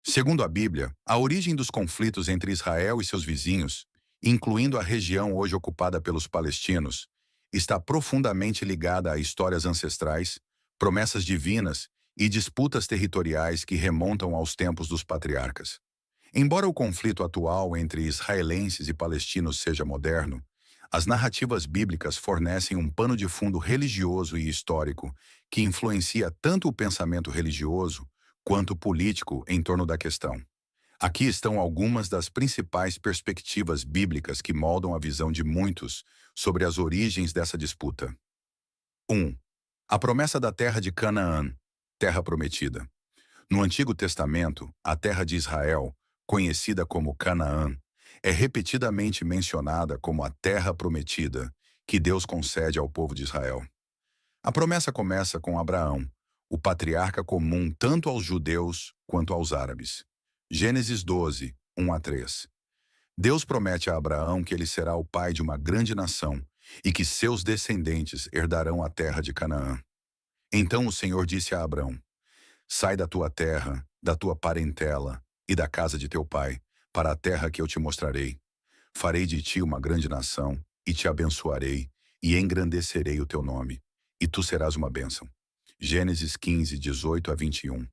Segundo a Bíblia, a origem dos conflitos entre Israel e seus vizinhos, incluindo a região hoje ocupada pelos palestinos, está profundamente ligada a histórias ancestrais, promessas divinas e disputas territoriais que remontam aos tempos dos patriarcas. Embora o conflito atual entre israelenses e palestinos seja moderno, as narrativas bíblicas fornecem um pano de fundo religioso e histórico que influencia tanto o pensamento religioso quanto político em torno da questão. Aqui estão algumas das principais perspectivas bíblicas que moldam a visão de muitos sobre as origens dessa disputa. 1. A promessa da terra de Canaã, terra prometida. No Antigo Testamento, a terra de Israel, conhecida como Canaã, é repetidamente mencionada como a terra prometida que Deus concede ao povo de Israel. A promessa começa com Abraão, o patriarca comum tanto aos judeus quanto aos árabes. Gênesis 12, 1 a 3. Deus promete a Abraão que ele será o pai de uma grande nação e que seus descendentes herdarão a terra de Canaã. Então o Senhor disse a Abraão: Sai da tua terra, da tua parentela e da casa de teu pai, para a terra que eu te mostrarei. Farei de ti uma grande nação, e te abençoarei, e engrandecerei o teu nome, e tu serás uma bênção. Gênesis 15, 18 a 21.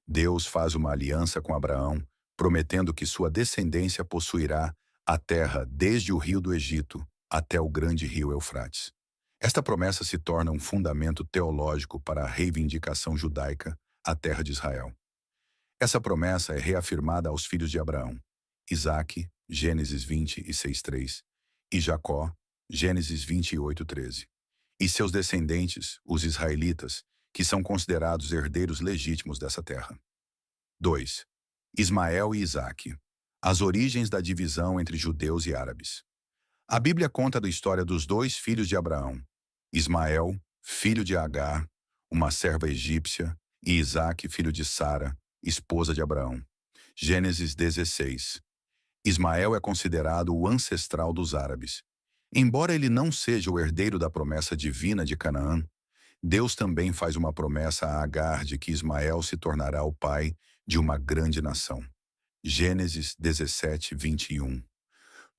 Deus faz uma aliança com Abraão, prometendo que sua descendência possuirá a terra desde o rio do Egito até o grande rio Eufrates. Esta promessa se torna um fundamento teológico para a reivindicação judaica à terra de Israel. Essa promessa é reafirmada aos filhos de Abraão, Isaque, Gênesis 20 e 6:3, e Jacó, Gênesis 28:13, e seus descendentes, os israelitas, que são considerados herdeiros legítimos dessa terra. 2. Ismael e Isaque. As origens da divisão entre judeus e árabes. A Bíblia conta da história dos dois filhos de Abraão, Ismael, filho de Agar, uma serva egípcia, e Isaque, filho de Sara, esposa de Abraão. Gênesis 16. Ismael é considerado o ancestral dos árabes. Embora ele não seja o herdeiro da promessa divina de Canaã, Deus também faz uma promessa a Agar de que Ismael se tornará o pai de uma grande nação. Gênesis 17, 21.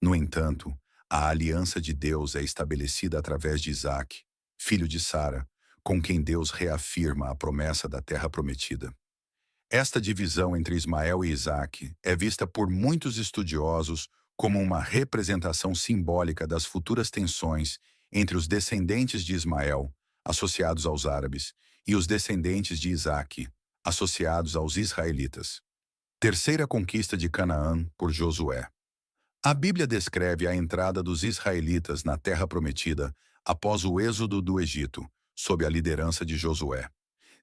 No entanto, a aliança de Deus é estabelecida através de Isaque, filho de Sara, com quem Deus reafirma a promessa da terra prometida. Esta divisão entre Ismael e Isaque é vista por muitos estudiosos como uma representação simbólica das futuras tensões entre os descendentes de Ismael, associados aos árabes, e os descendentes de Isaque, associados aos israelitas. Terceira conquista de Canaã por Josué. A Bíblia descreve a entrada dos israelitas na terra prometida após o êxodo do Egito, sob a liderança de Josué.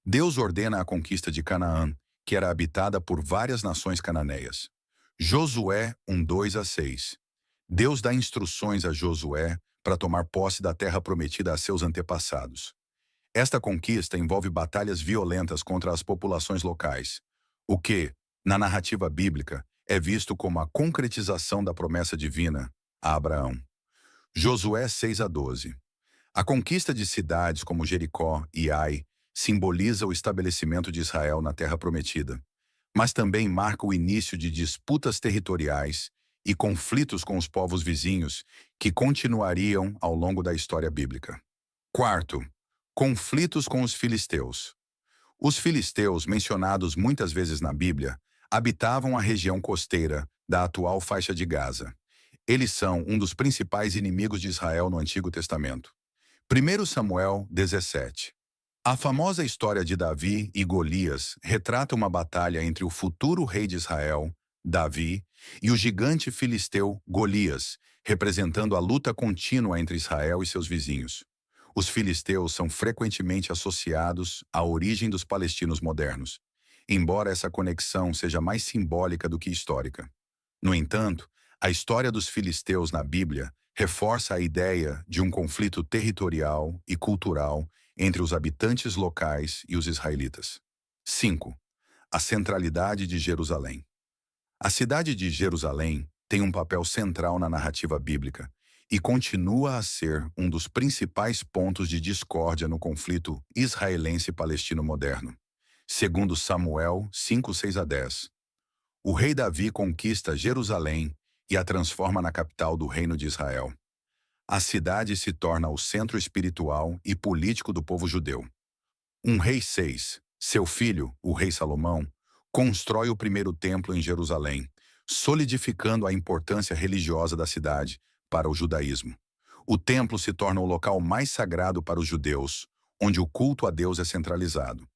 Deus ordena a conquista de Canaã, que era habitada por várias nações cananeias. Josué 1, 2 a 6. Deus dá instruções a Josué para tomar posse da terra prometida a seus antepassados. Esta conquista envolve batalhas violentas contra as populações locais, o que, na narrativa bíblica, é visto como a concretização da promessa divina a Abraão. Josué 6 a 12. A conquista de cidades como Jericó e Ai simboliza o estabelecimento de Israel na terra prometida, mas também marca o início de disputas territoriais e conflitos com os povos vizinhos que continuariam ao longo da história bíblica. Quarto, conflitos com os filisteus. Os filisteus, mencionados muitas vezes na Bíblia, habitavam a região costeira da atual faixa de Gaza. Eles são um dos principais inimigos de Israel no Antigo Testamento. 1 Samuel 17. A famosa história de Davi e Golias retrata uma batalha entre o futuro rei de Israel, Davi, e o gigante filisteu Golias, representando a luta contínua entre Israel e seus vizinhos. Os filisteus são frequentemente associados à origem dos palestinos modernos, embora essa conexão seja mais simbólica do que histórica. No entanto, a história dos filisteus na Bíblia reforça a ideia de um conflito territorial e cultural entre os habitantes locais e os israelitas. 5. A centralidade de Jerusalém. A cidade de Jerusalém tem um papel central na narrativa bíblica e continua a ser um dos principais pontos de discórdia no conflito israelense-palestino moderno. Segundo Samuel 5, 6 a 10. O rei Davi conquista Jerusalém e a transforma na capital do reino de Israel. A cidade se torna o centro espiritual e político do povo judeu. Um rei 6, seu filho, o rei Salomão, constrói o primeiro templo em Jerusalém, solidificando a importância religiosa da cidade para o judaísmo. O templo se torna o local mais sagrado para os judeus, onde o culto a Deus é centralizado.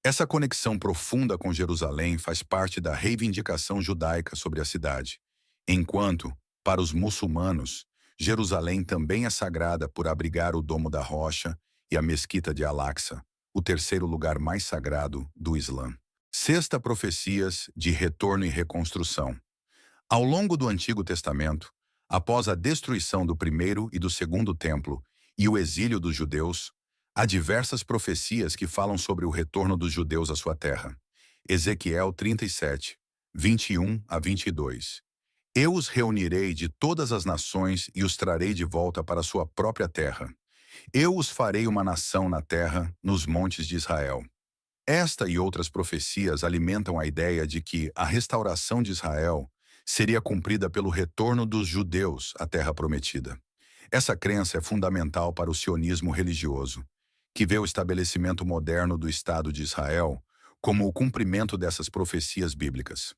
Essa conexão profunda com Jerusalém faz parte da reivindicação judaica sobre a cidade, enquanto, para os muçulmanos, Jerusalém também é sagrada por abrigar o Domo da Rocha e a Mesquita de Al-Aqsa, o terceiro lugar mais sagrado do Islã. Sexta, profecias de retorno e reconstrução. Ao longo do Antigo Testamento, após a destruição do primeiro e do segundo templo e o exílio dos judeus, há diversas profecias que falam sobre o retorno dos judeus à sua terra. Ezequiel 37, 21 a 22. Eu os reunirei de todas as nações e os trarei de volta para sua própria terra. Eu os farei uma nação na terra, nos montes de Israel. Esta e outras profecias alimentam a ideia de que a restauração de Israel seria cumprida pelo retorno dos judeus à terra prometida. Essa crença é fundamental para o sionismo religioso, que vê o estabelecimento moderno do Estado de Israel como o cumprimento dessas profecias bíblicas.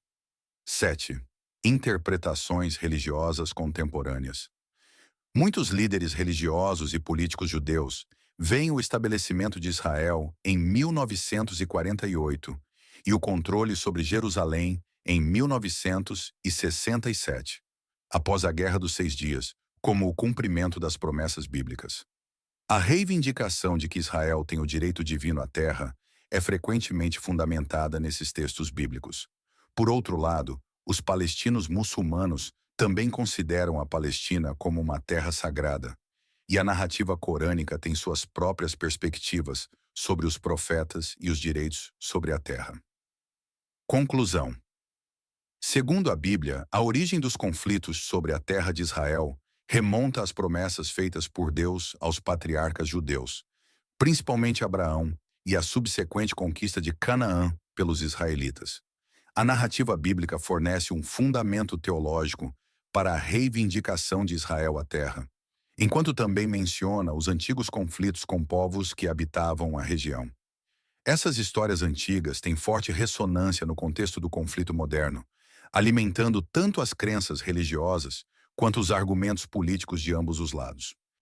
7. Interpretações religiosas contemporâneas. Muitos líderes religiosos e políticos judeus veem o estabelecimento de Israel em 1948 e o controle sobre Jerusalém em 1967, após a Guerra dos 6 Dias, como o cumprimento das promessas bíblicas. A reivindicação de que Israel tem o direito divino à terra é frequentemente fundamentada nesses textos bíblicos. Por outro lado, os palestinos muçulmanos também consideram a Palestina como uma terra sagrada, e a narrativa corânica tem suas próprias perspectivas sobre os profetas e os direitos sobre a terra. Conclusão. Segundo a Bíblia, a origem dos conflitos sobre a terra de Israel remonta às promessas feitas por Deus aos patriarcas judeus, principalmente Abraão, e à subsequente conquista de Canaã pelos israelitas. A narrativa bíblica fornece um fundamento teológico para a reivindicação de Israel à terra, enquanto também menciona os antigos conflitos com povos que habitavam a região. Essas histórias antigas têm forte ressonância no contexto do conflito moderno, alimentando tanto as crenças religiosas quanto os argumentos políticos de ambos os lados.